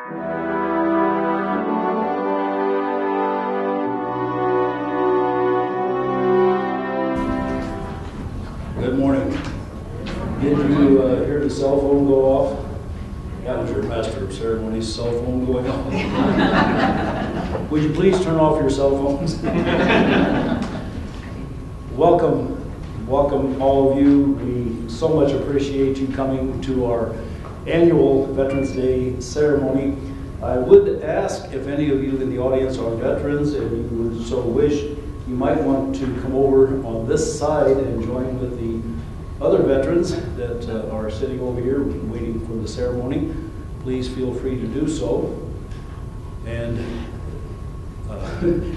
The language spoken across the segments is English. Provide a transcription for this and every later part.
Good morning. Did you hear the cell phone go off? That was your master of ceremonies cell phone going off. Would you please turn off your cell phones? Welcome all of you. We so much appreciate you coming to our annual Veterans Day ceremony. I would ask if any of you in the audience are veterans and you would so wish, you might want to come over on this side and join with the other veterans that are sitting over here waiting for the ceremony. Please feel free to do so. And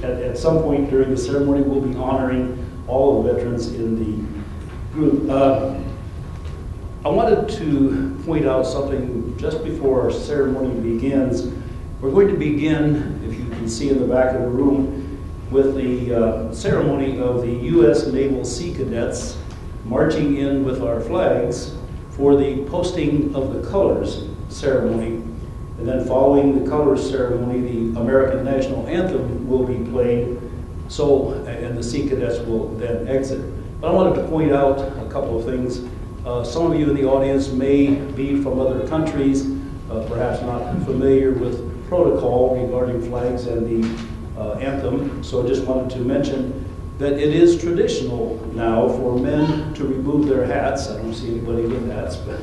at some point during the ceremony, we'll be honoring all the veterans in the group. I wanted to point out something just before our ceremony begins. We're going to begin, if you can see in the back of the room, with the ceremony of the U.S. Naval Sea Cadets marching in with our flags for the posting of the colors ceremony. And then following the colors ceremony, the American National Anthem will be played, and the Sea Cadets will then exit. But I wanted to point out a couple of things. Some of you in the audience may be from other countries, perhaps not familiar with protocol regarding flags and the anthem. So I just wanted to mention that it is traditional now for men to remove their hats. I don't see anybody with hats, but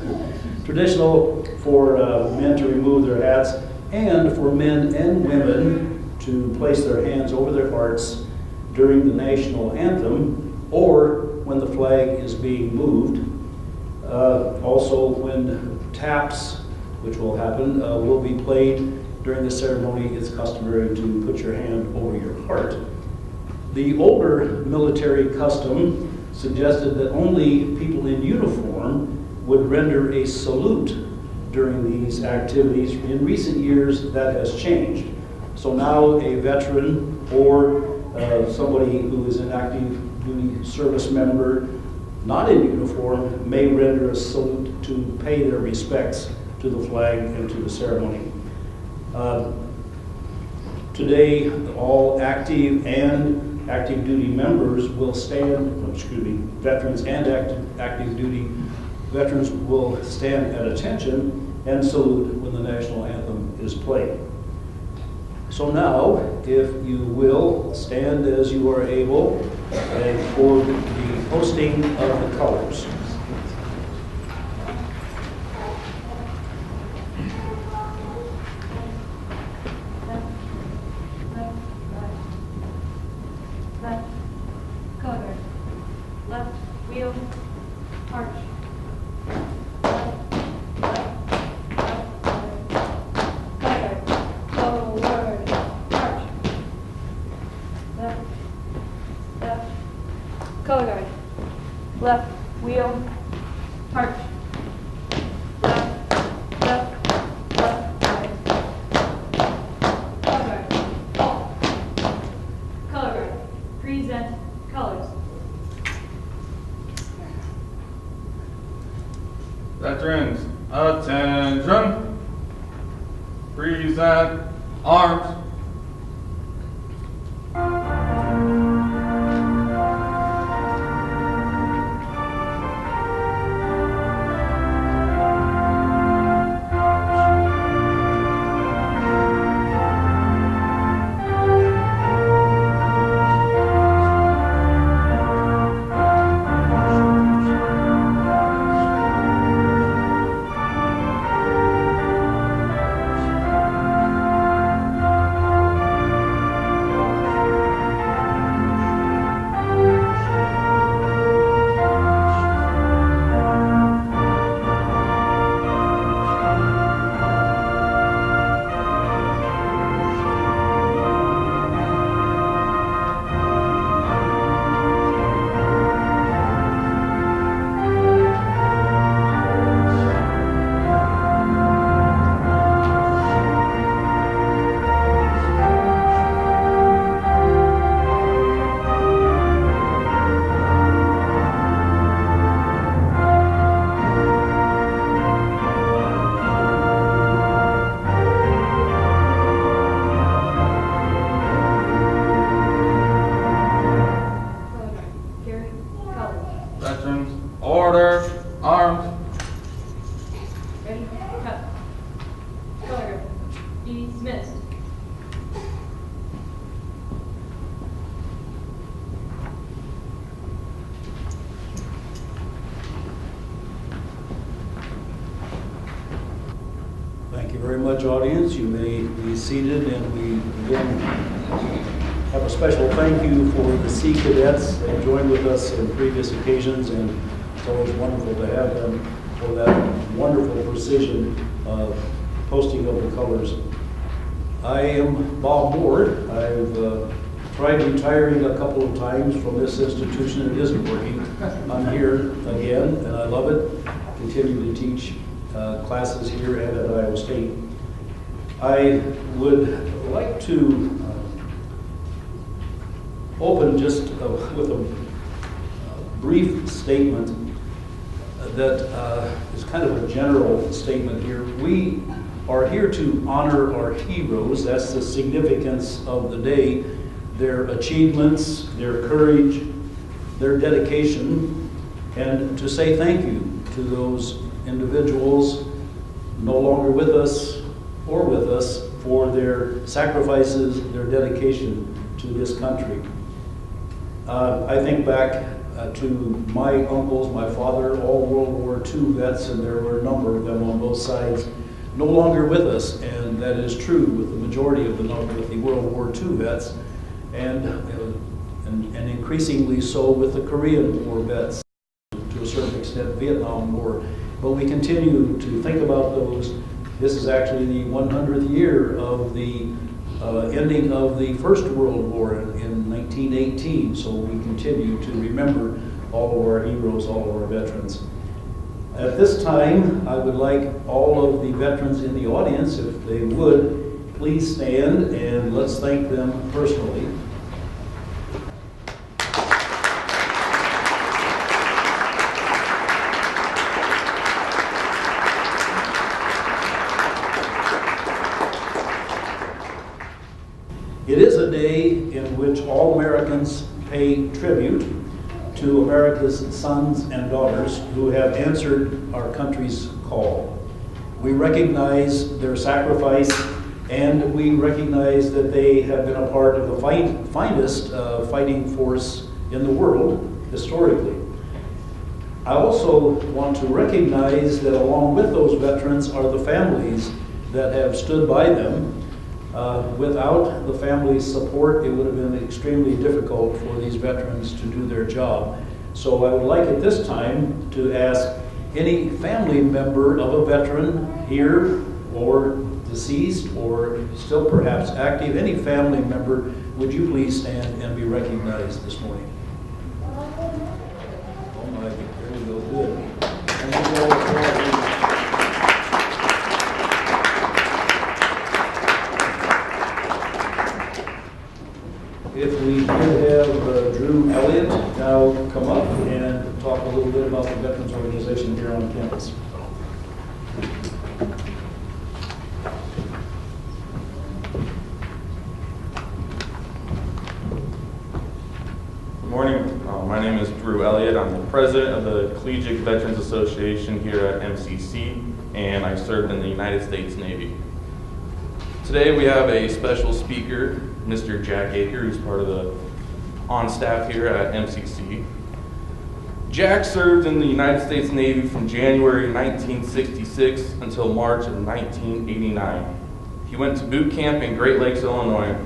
traditional for men to remove their hats and for men and women to place their hands over their hearts during the national anthem or when the flag is being moved. Also, when taps, which will happen, will be played during the ceremony, it's customary to put your hand over your heart. The older military custom suggested that only people in uniform would render a salute during these activities. In recent years, that has changed. So now a veteran or somebody who is an active duty service member not in uniform may render a salute to pay their respects to the flag and to the ceremony. Today, all active duty members will stand, veterans and active duty veterans will stand at attention and salute when the national anthem is played. So now, if you will, stand as you are able and for the posting of the colors. Color guard. Left, wheel, arch. Left, left, left, right. Color guard. Color guard. Present colors. Veterans, attention. Present arms. Ready? Cut. Color guard. Dismissed. Thank you very much, audience. You may be seated, and we again have a special thank you for the Sea Cadets. They've joined with us on previous occasions, and it's always wonderful to have them for that wonderful precision of posting of the colors. I am Bob Ward. I've tried retiring a couple of times from this institution. It isn't working. I'm here again, and I love it. Continue to teach classes here and at Iowa State. I would like to open just with a brief statement that is kind of a general statement here. We are here to honor our heroes. That's the significance of the day. Their achievements, their courage, their dedication, and to say thank you to those individuals no longer with us or with us for their sacrifices, their dedication to this country. I think back to my uncles, my father, all World War II vets, and there were a number of them on both sides, no longer with us, and that is true with the majority of with the World War II vets, and increasingly so with the Korean War vets, to a certain extent Vietnam War. But we continue to think about those. This is actually the 100th year of the ending of the First World War in 1918, so we continue to remember all of our heroes, all of our veterans. At this time, I would like all of the veterans in the audience, if they would, please stand and let's thank them personally. It is a day in which all Americans pay tribute to America's sons and daughters who have answered our country's call. We recognize their sacrifice, and we recognize that they have been a part of the finest fighting force in the world historically. I also want to recognize that along with those veterans are the families that have stood by them. Without the family's support, it would have been extremely difficult for these veterans to do their job. So I would like at this time to ask any family member of a veteran here or deceased or still perhaps active, any family member, would you please stand and be recognized this morning? Oh my, there we go, good. And you all if we could have Drew Elliott now come up and talk a little bit about the Veterans Organization here on campus. Good morning. My name is Drew Elliott. I'm the president of the Collegiate Veterans Association here at MCC, and I served in the United States Navy. Today we have a special speaker, Mr. Jack Aker, who's part of the on staff here at MCC. Jack served in the United States Navy from January 1966 until March of 1989. He went to boot camp in Great Lakes, Illinois.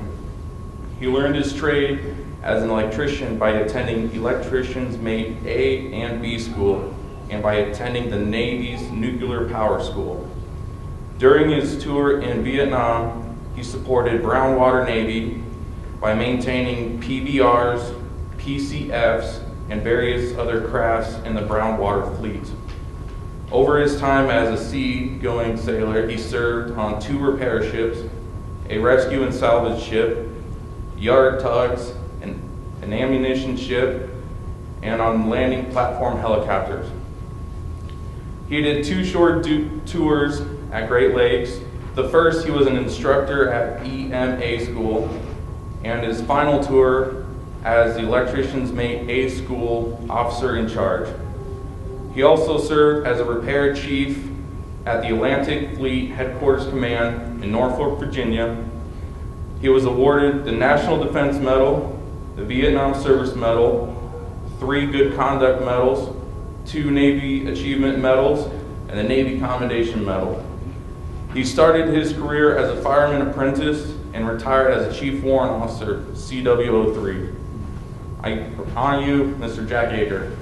He learned his trade as an electrician by attending Electrician's Mate A and B School and by attending the Navy's Nuclear Power School. During his tour in Vietnam, he supported Brown Water Navy by maintaining PBRs, PCFs, and various other crafts in the Brown Water fleet. Over his time as a sea-going sailor, he served on 2 repair ships, a rescue and salvage ship, yard tugs, an ammunition ship, and on landing platform helicopters. He did 2 short tours at Great Lakes. The first, he was an instructor at EMA school, and his final tour as the Electrician's Mate A School officer in charge. He also served as a repair chief at the Atlantic Fleet Headquarters Command in Norfolk, Virginia. He was awarded the National Defense Medal, the Vietnam Service Medal, 3 Good Conduct Medals, 2 Navy Achievement Medals, and the Navy Commendation Medal. He started his career as a fireman apprentice and retired as a Chief Warrant Officer, CW03. I honor you, Mr. Jack Yeager.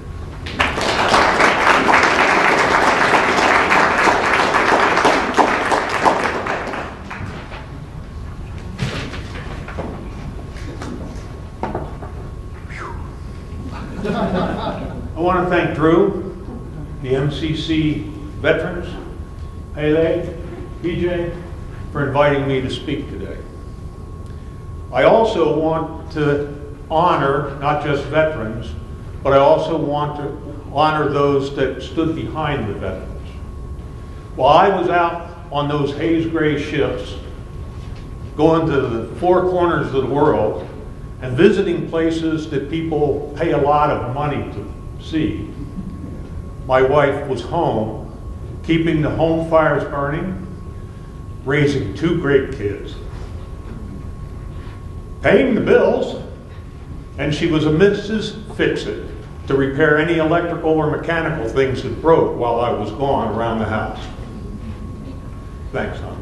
I want to thank Drew, the MCC Veterans, Haley, BJ, for inviting me to speak today. I also want to honor not just veterans, but I also want to honor those that stood behind the veterans. While I was out on those haze gray ships, going to the 4 corners of the world and visiting places that people pay a lot of money to see, my wife was home, keeping the home fires burning, raising 2 great kids, paying the bills, and she was a Mrs. Fix-It to repair any electrical or mechanical things that broke while I was gone around the house. Thanks, hon.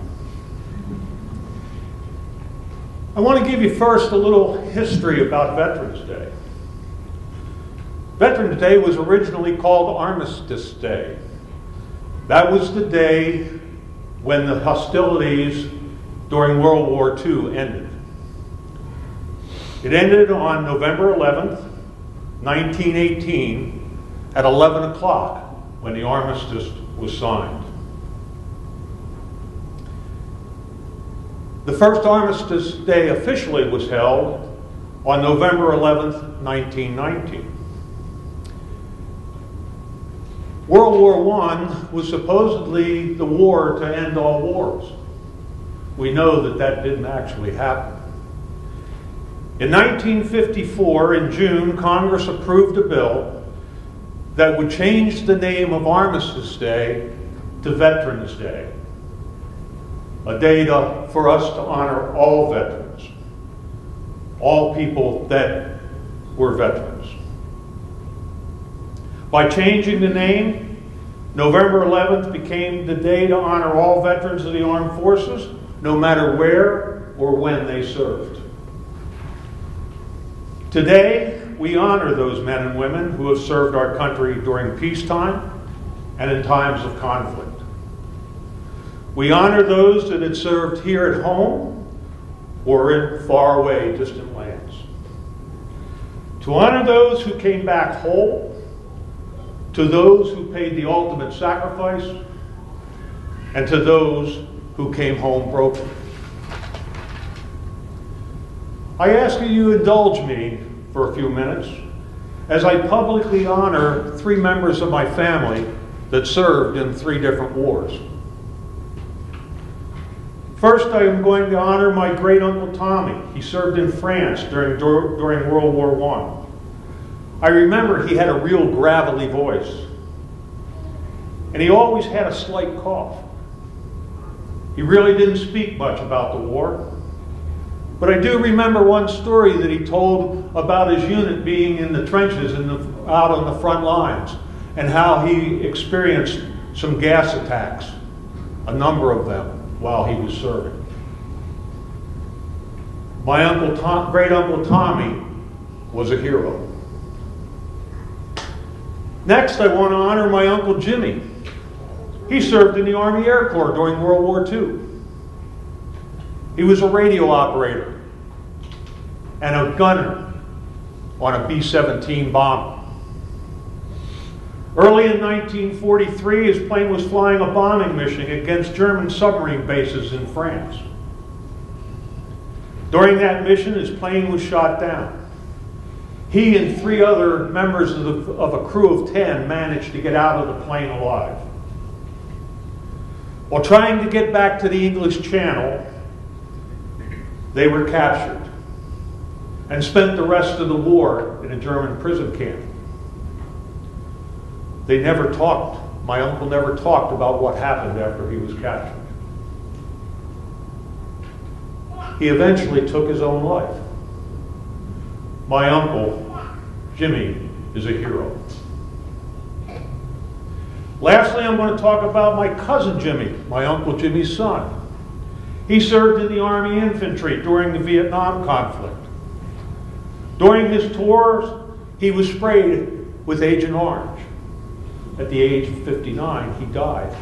I want to give you first a little history about Veterans Day. Veterans Day was originally called Armistice Day. That was the day when the hostilities during World War II ended. It ended on November 11th, 1918 at 11 o'clock when the armistice was signed. The first Armistice Day officially was held on November 11th, 1919. World War I was supposedly the war to end all wars. We know that that didn't actually happen. In 1954, in June, Congress approved a bill that would change the name of Armistice Day to Veterans Day, a day for us to honor all veterans, all people that were veterans. By changing the name, November 11th became the day to honor all veterans of the armed forces, no matter where or when they served. Today, we honor those men and women who have served our country during peacetime and in times of conflict. We honor those that had served here at home or in faraway distant lands. To honor those who came back whole, to those who paid the ultimate sacrifice, and to those who came home broken. I ask that you indulge me for a few minutes as I publicly honor 3 members of my family that served in 3 different wars. First, I am going to honor my great-uncle Tommy. He served in France during World War I. I remember he had a real gravelly voice, and he always had a slight cough. He really didn't speak much about the war, but I do remember one story that he told about his unit being in the trenches out on the front lines, and how he experienced some gas attacks, a number of them, while he was serving. My great-uncle Tommy was a hero. Next, I want to honor my Uncle Jimmy. He served in the Army Air Corps during World War II. He was a radio operator and a gunner on a B-17 bomber. Early in 1943, his plane was flying a bombing mission against German submarine bases in France. During that mission, his plane was shot down. He and 3 other members of a crew of 10 managed to get out of the plane alive. While trying to get back to the English Channel, they were captured and spent the rest of the war in a German prison camp. They never talked my uncle never talked about what happened after he was captured. He eventually took his own life. My uncle, Jimmy, is a hero. Lastly, I'm going to talk about my cousin Jimmy, my Uncle Jimmy's son. He served in the Army Infantry during the Vietnam conflict. During his tours, he was sprayed with Agent Orange. At the age of 59, he died,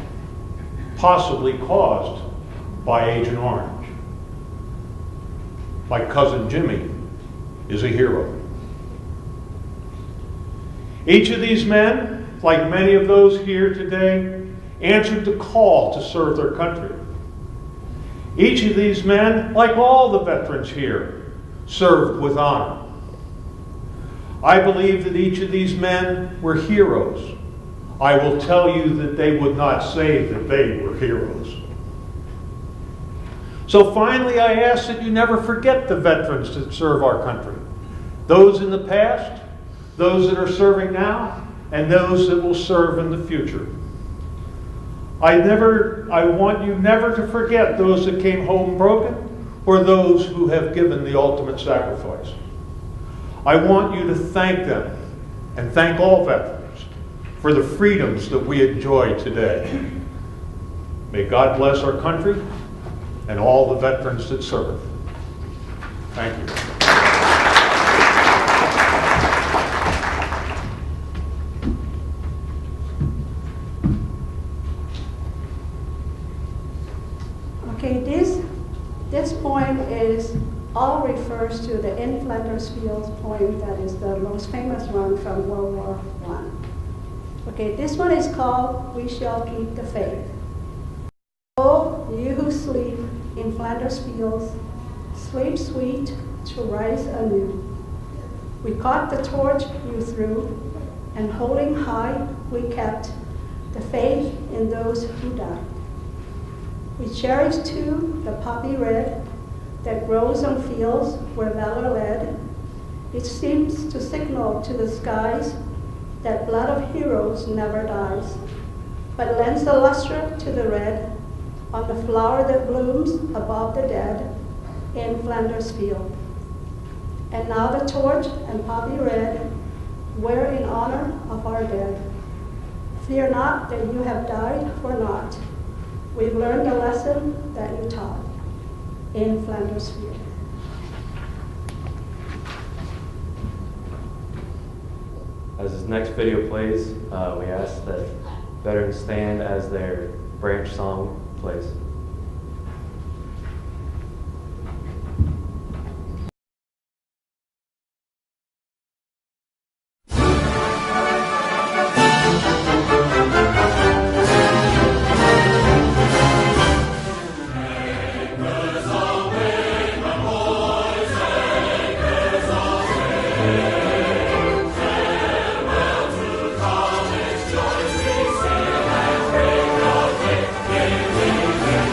possibly caused by Agent Orange. My cousin Jimmy is a hero. Each of these men, like many of those here today, answered the call to serve their country. Each of these men, like all the veterans here, served with honor. I believe that each of these men were heroes. I will tell you that they would not say that they were heroes. So finally, I ask that you never forget the veterans that serve our country. Those in the past, those that are serving now, and those that will serve in the future. I want you never to forget those that came home broken or those who have given the ultimate sacrifice. I want you to thank them and thank all veterans for the freedoms that we enjoy today. May God bless our country and all the veterans that serve. Thank you. Okay, this poem all refers to the In Flanders Fields poem that is the most famous one from World War I. Okay, this one is called We Shall Keep the Faith. Oh, you who sleep in Flanders Fields, sleep sweet to rise anew. We caught the torch you threw, and holding high we kept the faith in those who died. We cherish too the poppy red that grows on fields where valor led. It seems to signal to the skies that blood of heroes never dies, but lends the luster to the red on the flower that blooms above the dead in Flanders Field. And now the torch and poppy red wear in honor of our dead. Fear not that you have died for naught. We've learned the lesson that you taught in Flanders Field. As this next video plays, we ask that veterans stand as their branch song plays. Thank you.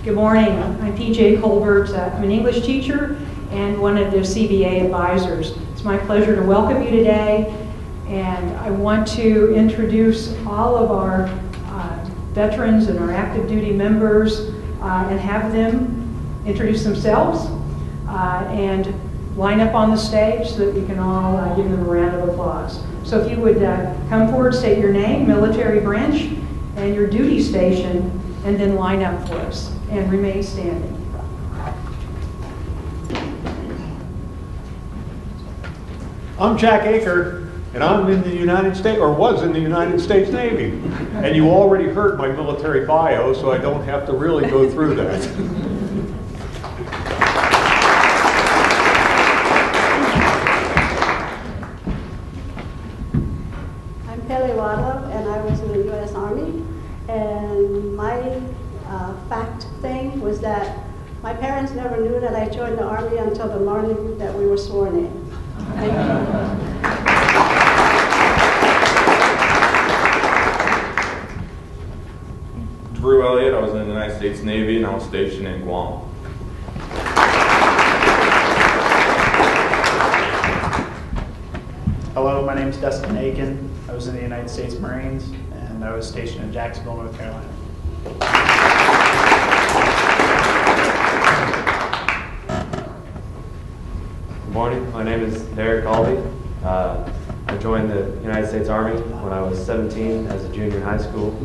Good morning. I'm PJ Colbert. I'm an English teacher and one of the CBA advisors. It's my pleasure to welcome you today, and I want to introduce all of our veterans and our active duty members and have them introduce themselves and line up on the stage so that we can all give them a round of applause. So if you would come forward, state your name, military branch, and your duty station, and then line up for us and remain standing. I'm Jack Aker, and I'm in the United States, or was in the United States Navy. And you already heard my military bio, so I don't have to really go through that. I'm Pele Wada, and I was in the U.S. Army. And my fact thing was that my parents never knew that I joined the Army until the morning that we were sworn in. Thank you. Drew Elliott, I was in the United States Navy and I was stationed in Guam. Hello, my name is Dustin Aiken. I was in the United States Marines and I was stationed in Jacksonville, North Carolina. Good morning. My name is Derek Albee. I joined the United States Army when I was 17 as a junior in high school.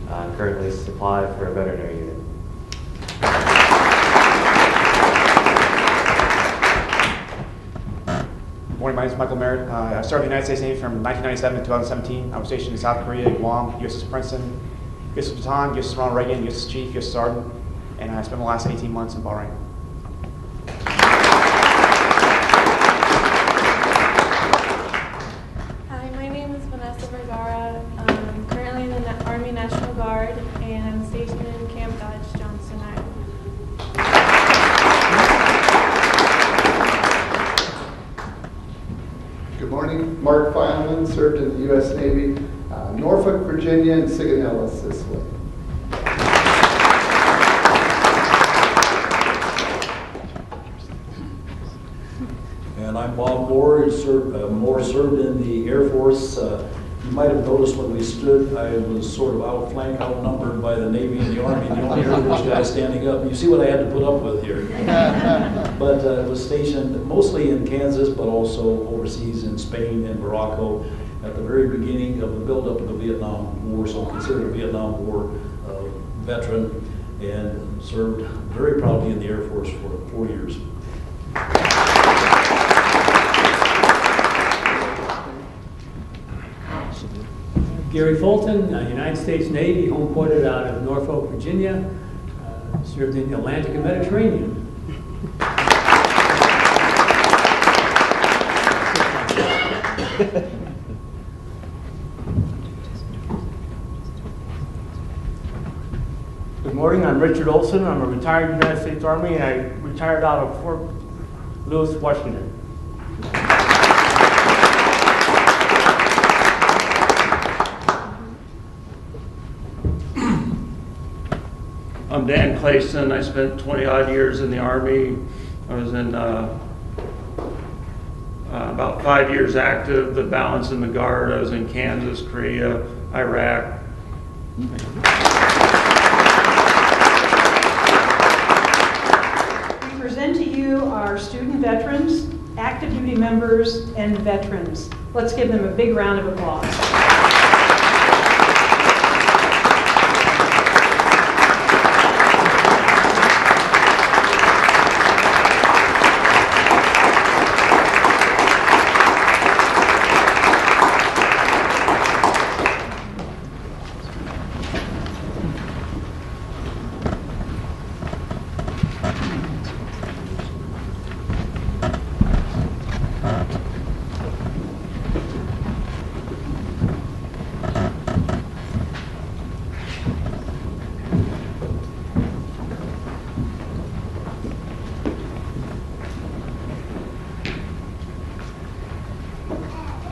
Currently supply for a veterinary unit. Good morning, my name is Michael Merritt. I served in the United States Navy from 1997 to 2017. I was stationed in South Korea, Guam, USS Princeton, USS Bataan, USS Ronald Reagan, USS Chief, USS Sergeant, and I spent the last 18 months in Bahrain. Hi, my name is Vanessa Vergara. I'm currently in the Army National Guard, and I'm stationed in Camp Dodge, Johnston, Iowa. Good morning. Mark Feilman, served in the U.S. Navy, Norfolk, Virginia, and Sigonella, Sicily. And I'm Bob Moore, served in the Air Force. You might have noticed when we stood, I was sort of outflanked, outnumbered by the Navy and the Army, the only Air Force guy standing up. You see what I had to put up with here. But was stationed mostly in Kansas, but also overseas in Spain and Morocco at the very beginning of the buildup of the Vietnam War, so considered a Vietnam War veteran, and served very proudly in the Air Force for 4 years. Gary Fulton, United States Navy, home ported out of Norfolk, Virginia, served in the Atlantic and Mediterranean. Good morning, I'm Richard Olson. I'm a retired United States Army, and I retired out of Fort Lewis, Washington. I'm Dan Clayson. I spent 20-odd years in the Army. I was in about 5 years active, the balance in the Guard. I was in Kansas, Korea, Iraq. We present to you our student veterans, active duty members, and veterans. Let's give them a big round of applause.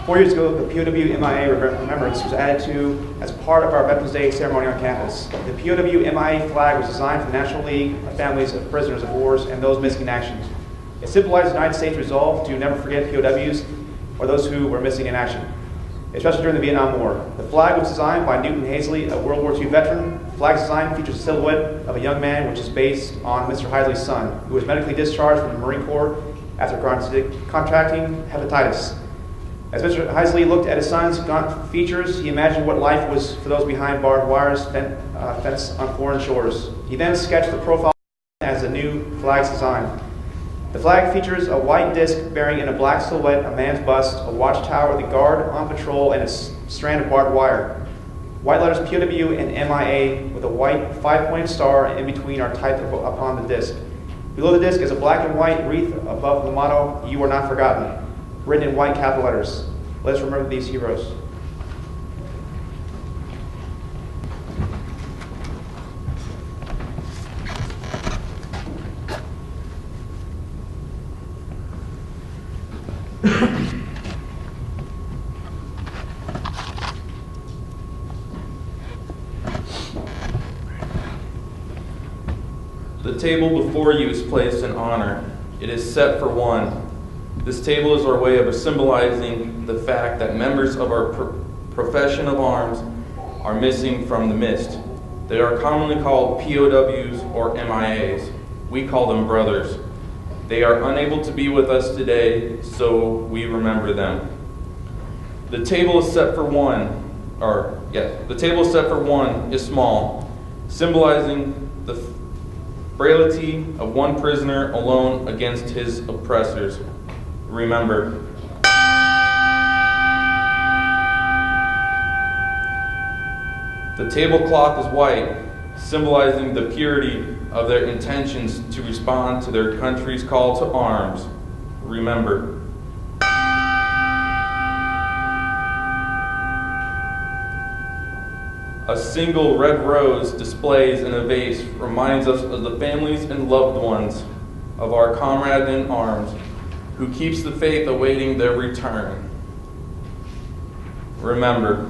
4 years ago, the POW MIA Remembrance was added to as part of our Veterans Day ceremony on campus. The POW MIA flag was designed for the National League of Families of Prisoners of Wars and those missing in action. It symbolizes the United States' resolve to never forget POWs or those who were missing in action, especially during the Vietnam War. The flag was designed by Newton Hazley, a World War II veteran. The flag's design features a silhouette of a young man, which is based on Mr. Hazley's son, who was medically discharged from the Marine Corps after contracting hepatitis. As Mr. Hazley looked at his son's gaunt features, he imagined what life was for those behind barbed wires fenced on foreign shores. He then sketched the profile as the new flag's design. The flag features a white disc bearing in a black silhouette a man's bust, a watchtower, the guard on patrol, and a strand of barbed wire. White letters POW and MIA with a white 5-pointed star in between are typed upon the disc. Below the disc is a black and white wreath above the motto, "You are not forgotten," written in white capital letters. Let us remember these heroes. The table before you is placed in honor. It is set for one. This table is our way of symbolizing the fact that members of our profession of arms are missing from the mist. They are commonly called POWs or MIAs. We call them brothers. They are unable to be with us today, so we remember them. The table is set for one, the table is set for one is small, symbolizing the frailty of one prisoner alone against his oppressors. Remember. The tablecloth is white, symbolizing the purity of their intentions to respond to their country's call to arms. Remember. A single red rose displays in a vase reminds us of the families and loved ones of our comrade in arms who keeps the faith awaiting their return. Remember.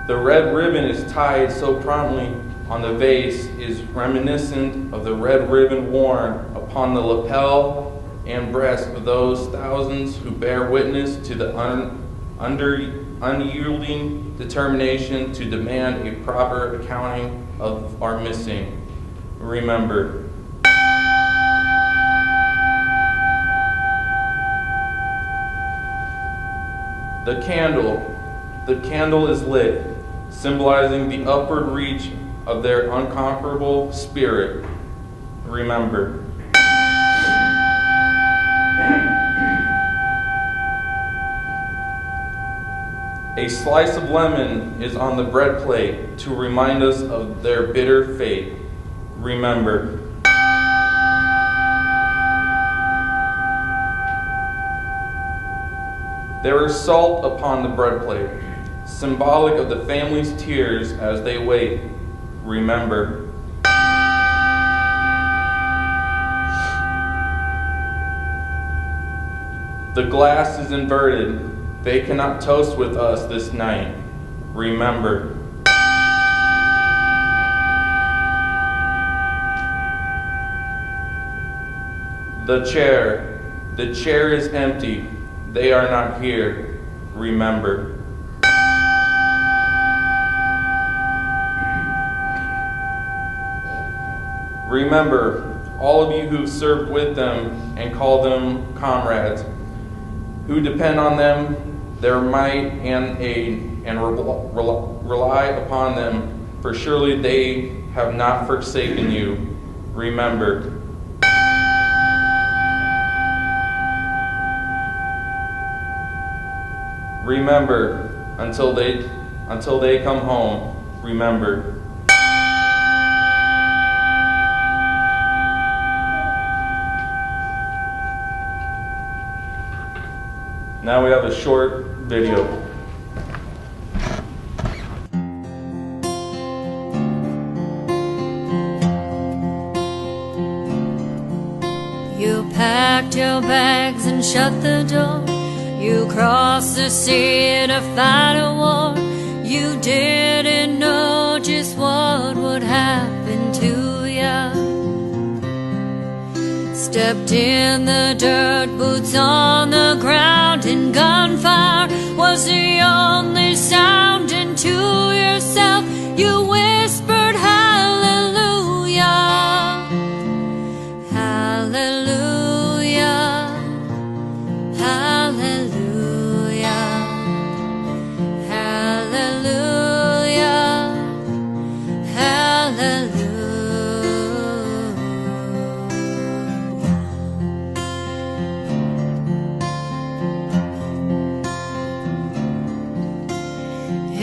The red ribbon is tied so promptly on the vase is reminiscent of the red ribbon worn upon the lapel and breast of those thousands who bear witness to the unyielding determination to demand a proper accounting of our missing. Remember. The candle is lit, symbolizing the upward reach of their unconquerable spirit. Remember. A slice of lemon is on the bread plate to remind us of their bitter fate. Remember. There is salt upon the bread plate, symbolic of the family's tears as they wait. Remember. The glass is inverted. They cannot toast with us this night. Remember. The chair is empty. They are not here. Remember. Remember all of you who've served with them and call them comrades, who depend on them, their might and aid, and rely upon them, for surely they have not forsaken you. Remember. Remember until they come home. Remember. Now we have a short video. packed your bags and shut the door. You crossed the sea to fight a war. You didn't know just what would happen to ya. Stepped in the dirt, boots on the ground, and gunfire was the only sound. And to yourself you whispered hallelujah, hallelujah, hallelujah, hallelujah, hallelujah.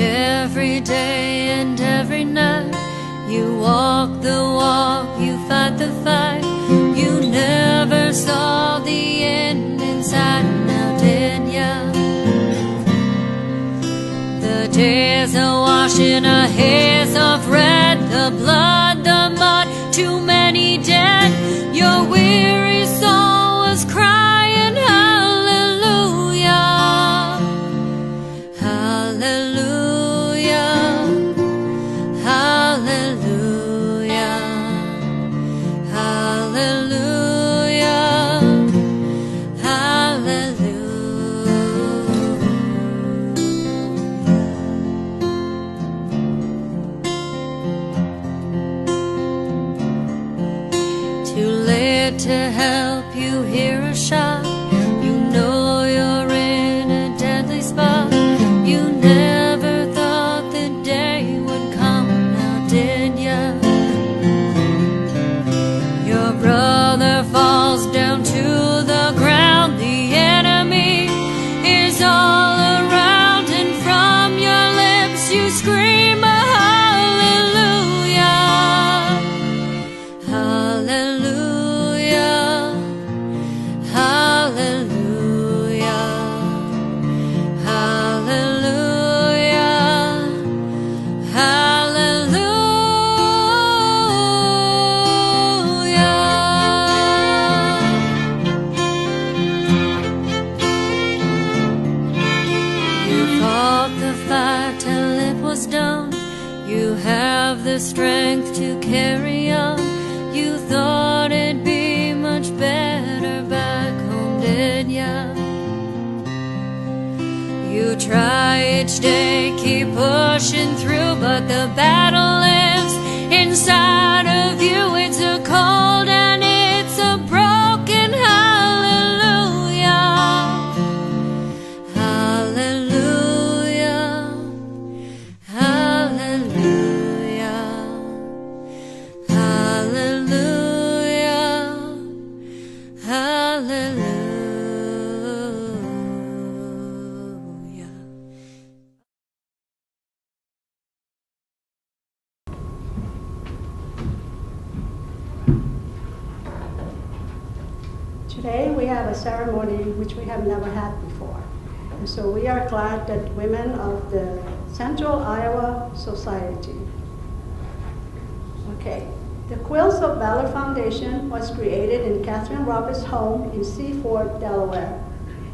Every day and every night, you walk the walk, you fight the fight. You never saw the end in sight, now did ya? The days are washing a haze of red, the blood, the mud, too many dead. Your weary soul was crying hallelujah, hallelujah, hallelujah, hallelujah, hallelujah. Too late to help, you hear a shot. You know you're in a deadly spot. You never thought the day would come, now did ya? Your brother falls down to the ground. The enemy is all around, and from your lips you scream a hallelujah, hallelujah, hallelujah, hallelujah, hallelujah. You fought the fight till it was done. You have the strength to carry on. You thought it'd be much better back home, did ya? You try each day, keep pushing through, but the battle lives inside of you. It's a cold and it's a broken hallelujah, hallelujah, hallelujah, hallelujah, hallelujah. Today we have a ceremony which we have never had before. And so we are glad that women of the Central Iowa Society. Okay, the Quills of Valor Foundation was created in Catherine Roberts' home in Seaford, Delaware.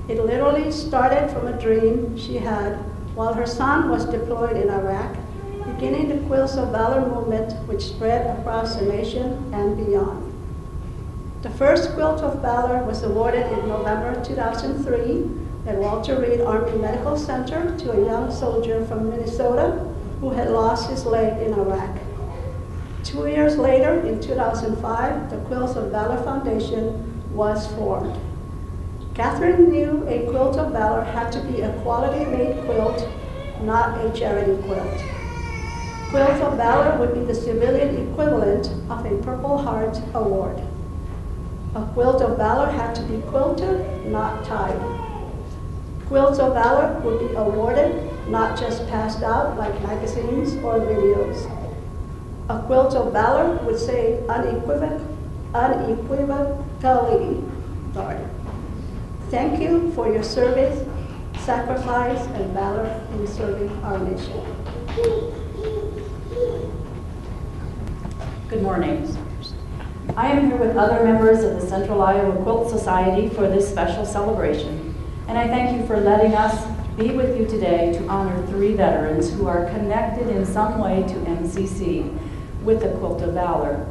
It literally started from a dream she had while her son was deployed in Iraq, beginning the Quills of Valor movement, which spread across the nation and beyond. The first Quilt of Valor was awarded in November 2003 at Walter Reed Army Medical Center to a young soldier from Minnesota who had lost his leg in Iraq. 2 years later, in 2005, the Quilts of Valor Foundation was formed. Catherine knew a Quilt of Valor had to be a quality-made quilt, not a charity quilt. Quilt of Valor would be the civilian equivalent of a Purple Heart Award. A Quilt of Valor had to be quilted, not tied. Quilts of Valor would be awarded, not just passed out like magazines or videos. A Quilt of Valor would say unequivocally, thank you for your service, sacrifice, and valor in serving our nation. Good morning. I am here with other members of the Central Iowa Quilt Society for this special celebration, and I thank you for letting us be with you today to honor 3 veterans who are connected in some way to MCC with the Quilt of Valor.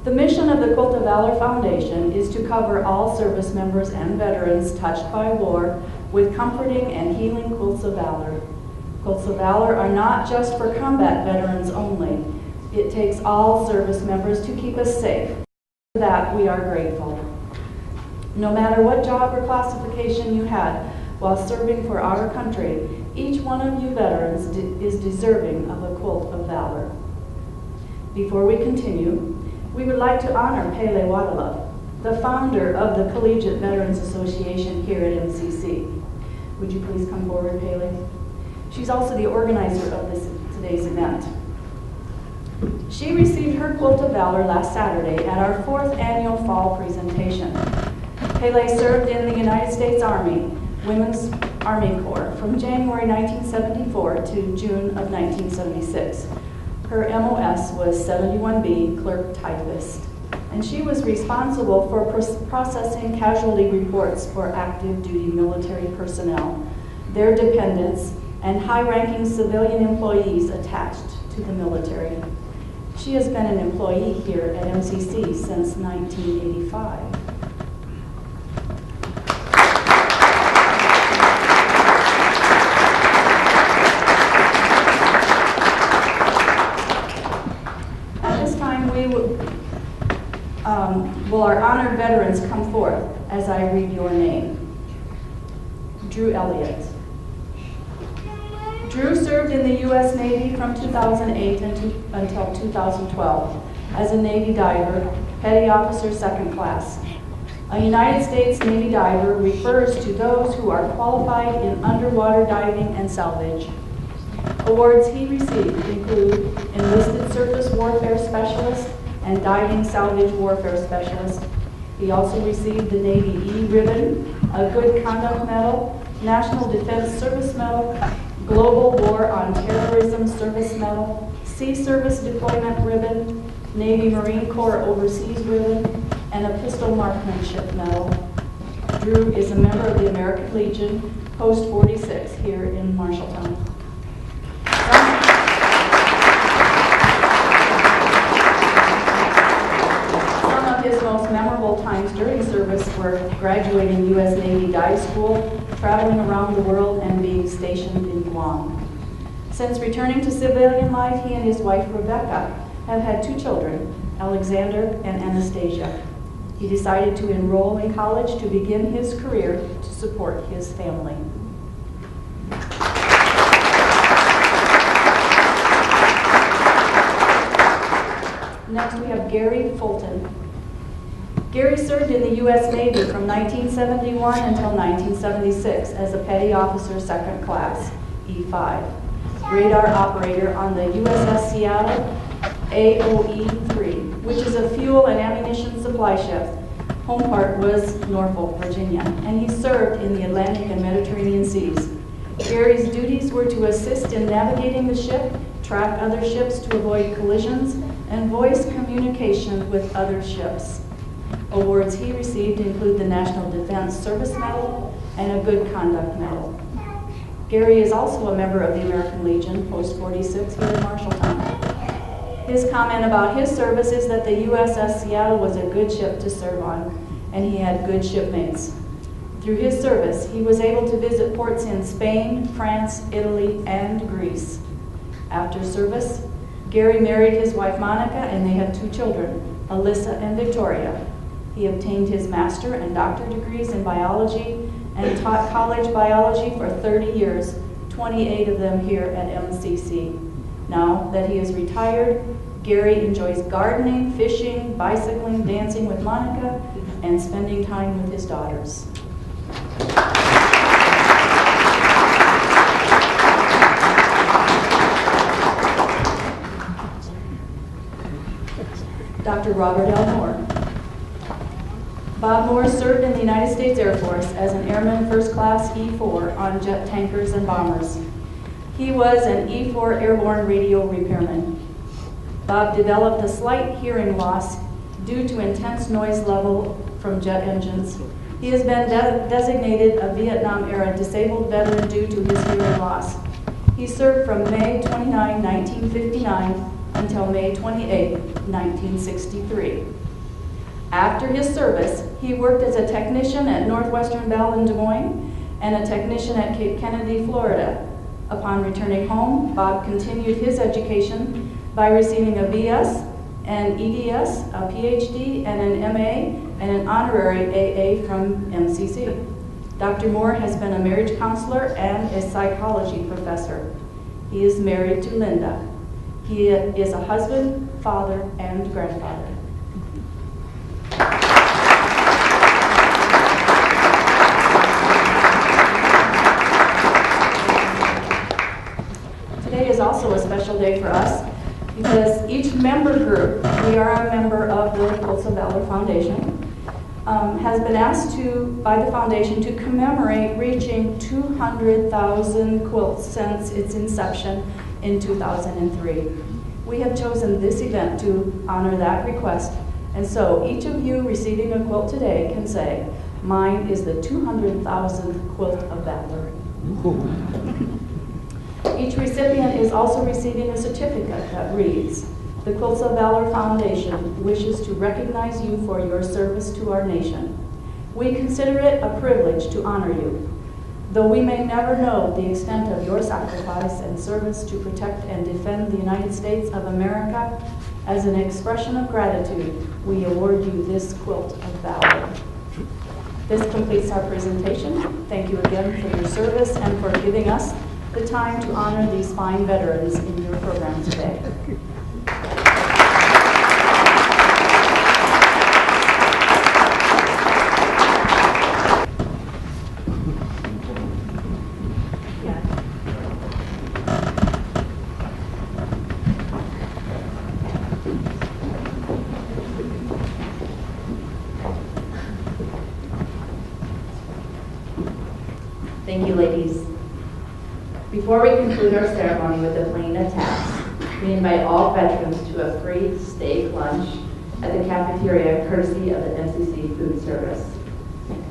The mission of the Quilt of Valor Foundation is to cover all service members and veterans touched by war with comforting and healing quilts of valor. Quilts of Valor are not just for combat veterans only. It takes all service members to keep us safe. For that, we are grateful. No matter what job or classification you had while serving for our country, each one of you veterans is deserving of a quilt of valor. Before we continue, we would like to honor Pele Wadala, the founder of the Collegiate Veterans Association here at MCC. Would you please come forward, Pele? She's also the organizer of today's event. She received her Quilt of Valor last Saturday at our 4th annual fall presentation. Pele served in the United States Army, Women's Army Corps, from January 1974 to June of 1976. Her MOS was 71B, clerk typist, and she was responsible for processing casualty reports for active duty military personnel, their dependents, and high-ranking civilian employees attached to the military. She has been an employee here at MCC since 1985. At this time, will our honored veterans come forth as I read your name. Drew Elliott. Drew served in the U.S. Navy from 2008 until 2012 as a Navy diver, Petty Officer 2nd Class. A United States Navy diver refers to those who are qualified in underwater diving and salvage. Awards he received include Enlisted Surface Warfare Specialist and Diving Salvage Warfare Specialist. He also received the Navy E Ribbon, a Good Conduct Medal, National Defense Service Medal, Global War on Terrorism Service Medal, Sea Service Deployment Ribbon, Navy Marine Corps Overseas Ribbon, and a Pistol Marksmanship Medal. Drew is a member of the American Legion, Post 46 here in Marshalltown. Some of his most memorable times during service were graduating U.S. Navy Dive School, traveling around the world, and being stationed in Guam. Since returning to civilian life, he and his wife, Rebecca, have had 2 children, Alexander and Anastasia. He decided to enroll in college to begin his career to support his family. Next, we have Gary Fulton. Gary served in the U.S. Navy from 1971 until 1976 as a Petty Officer 2nd Class, E5, radar operator on the USS Seattle AOE-3, which is a fuel and ammunition supply ship. Home port was Norfolk, Virginia, and he served in the Atlantic and Mediterranean seas. Gary's duties were to assist in navigating the ship, track other ships to avoid collisions, and voice communication with other ships. Awards he received include the National Defense Service Medal and a Good Conduct Medal. Gary is also a member of the American Legion, Post 46 here in Marshalltown. His comment about his service is that the USS Seattle was a good ship to serve on, and he had good shipmates. Through his service, he was able to visit ports in Spain, France, Italy, and Greece. After service, Gary married his wife Monica, and they had 2 children, Alyssa and Victoria. He obtained his master and doctorate degrees in biology and taught college biology for 30 years, 28 of them here at MCC. Now that he is retired, Gary enjoys gardening, fishing, bicycling, dancing with Monica, and spending time with his daughters. Dr. Robert L. Moore. Bob Moore served in the United States Air Force as an Airman First Class E4 on jet tankers and bombers. He was an E4 airborne radio repairman. Bob developed a slight hearing loss due to intense noise level from jet engines. He has been designated a Vietnam-era disabled veteran due to his hearing loss. He served from May 29, 1959 until May 28, 1963. After his service, he worked as a technician at Northwestern Bell in Des Moines and a technician at Cape Kennedy, Florida. Upon returning home, Bob continued his education by receiving a BS, an EDS, a PhD, and an MA, and an honorary AA from MCC. Dr. Moore has been a marriage counselor and a psychology professor. He is married to Linda. He is a husband, father, and grandfather. Today is also a special day for us because each member group, we are a member of the Quilts of Valor Foundation, has been asked by the foundation to commemorate reaching 200,000 quilts since its inception in 2003. We have chosen this event to honor that request, and so each of you receiving a quilt today can say, "Mine is the 200,000th quilt of valor." Each recipient is also receiving a certificate that reads, "The Quilts of Valor Foundation wishes to recognize you for your service to our nation. We consider it a privilege to honor you. Though we may never know the extent of your sacrifice and service to protect and defend the United States of America, as an expression of gratitude, we award you this Quilt of Valor." This completes our presentation. Thank you again for your service and for giving us the time to honor these fine veterans in your program today. Thank you, ladies. Before we conclude our ceremony with the playing of taps, we invite all veterans to a free steak lunch at the cafeteria courtesy of the MCC Food Service.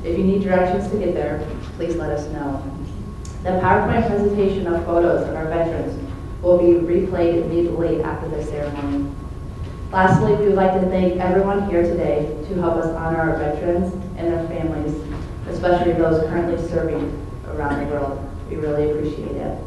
If you need directions to get there, please let us know. The PowerPoint presentation of photos of our veterans will be replayed immediately after the ceremony. Lastly, we would like to thank everyone here today to help us honor our veterans and their families, especially those currently serving around the world. We really appreciate it.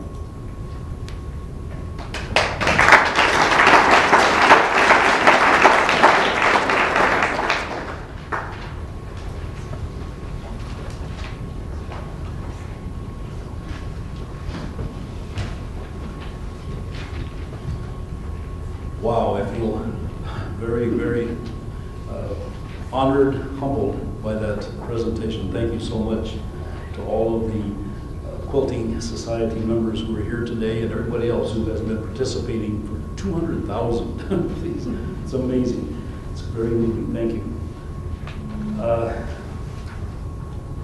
Wow, I feel very, very honored, humbled by that presentation. Thank you so much to all of the Quilting Society members who are here today and everybody else who has been participating for 200,000. Please, it's amazing. It's very moving. Thank you.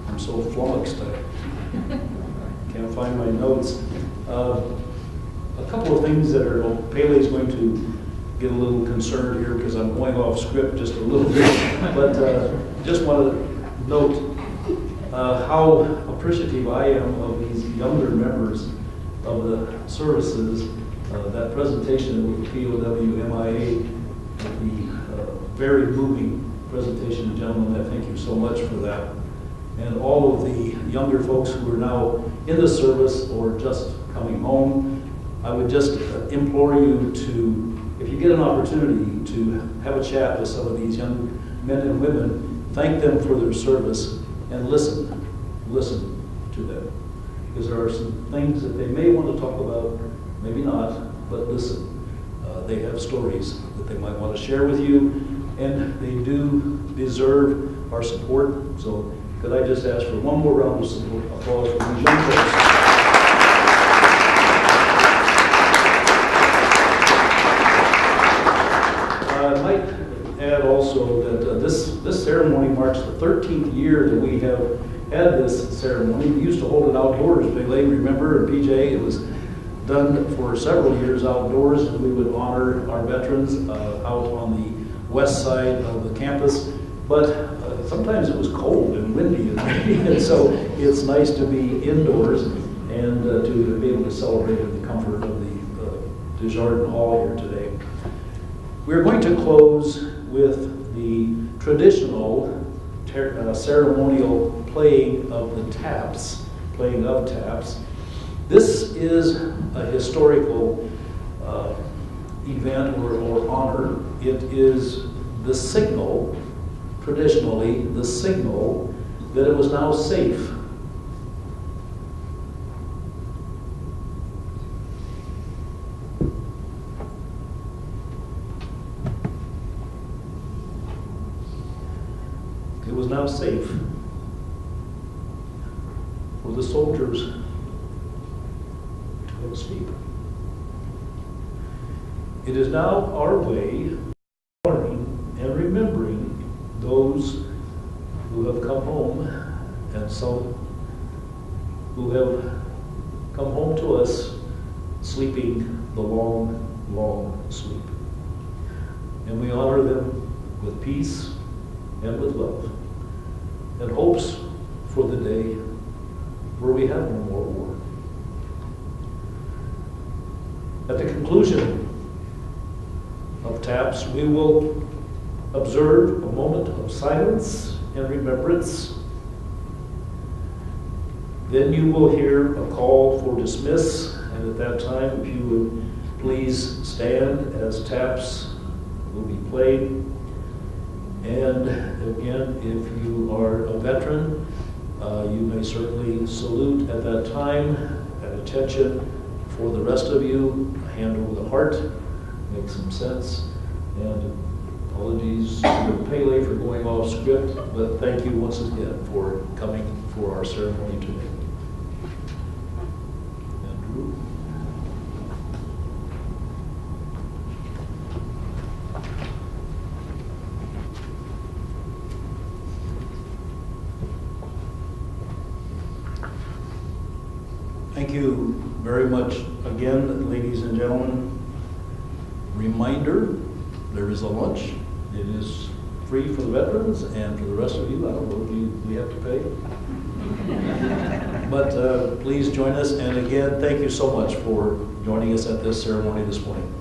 I'm so flummoxed. I can't find my notes. A couple of things that are, Pele's going to get a little concerned here because I'm going off script just a little bit, but just want to note how appreciative I am of these younger members of the services. That presentation with POW-MIA, the very moving presentation, gentlemen. I thank you so much for that. And all of the younger folks who are now in the service or just coming home, I would just implore you to, if you get an opportunity to have a chat with some of these young men and women, thank them for their service and listen to them. Because there are some things that they may want to talk about, maybe not, but listen. They have stories that they might want to share with you, and they do deserve our support. So could I just ask for one more round of applause for these young folks? I might add also that this ceremony marks the 13th year that we have had this ceremony. We used to hold it outdoors, Pele, remember, and PJ, it was done for several years outdoors, and we would honor our veterans out on the west side of the campus, but sometimes it was cold and windy and rainy, and so it's nice to be indoors and to be able to celebrate in the comfort of the Desjardins Hall here today. We're going to close with the traditional ceremonial playing of the taps, This is a historical event or honor. It is the signal, traditionally, the signal that it was now safe. It was now safe for the soldiers to go to sleep. It is now our way of honoring and remembering those who have come home and some who have come home to us sleeping the long, long sleep. And we honor them with peace and with love and hopes for the day where we have no more war. At the conclusion of taps, we will observe a moment of silence and remembrance. Then you will hear a call for dismiss, and at that time, if you would please stand as taps will be played. And again, if you are a veteran, you may certainly salute at that time. At attention for the rest of you, a hand over the heart makes some sense. And apologies to Pele for going off script, but thank you once again for coming for our ceremony today. Andrew. Thank you very much again, ladies and gentlemen. Reminder, there is a lunch. It is free for the veterans, and for the rest of you, I don't know if we have to pay. But please join us, and again, thank you so much for joining us at this ceremony this morning.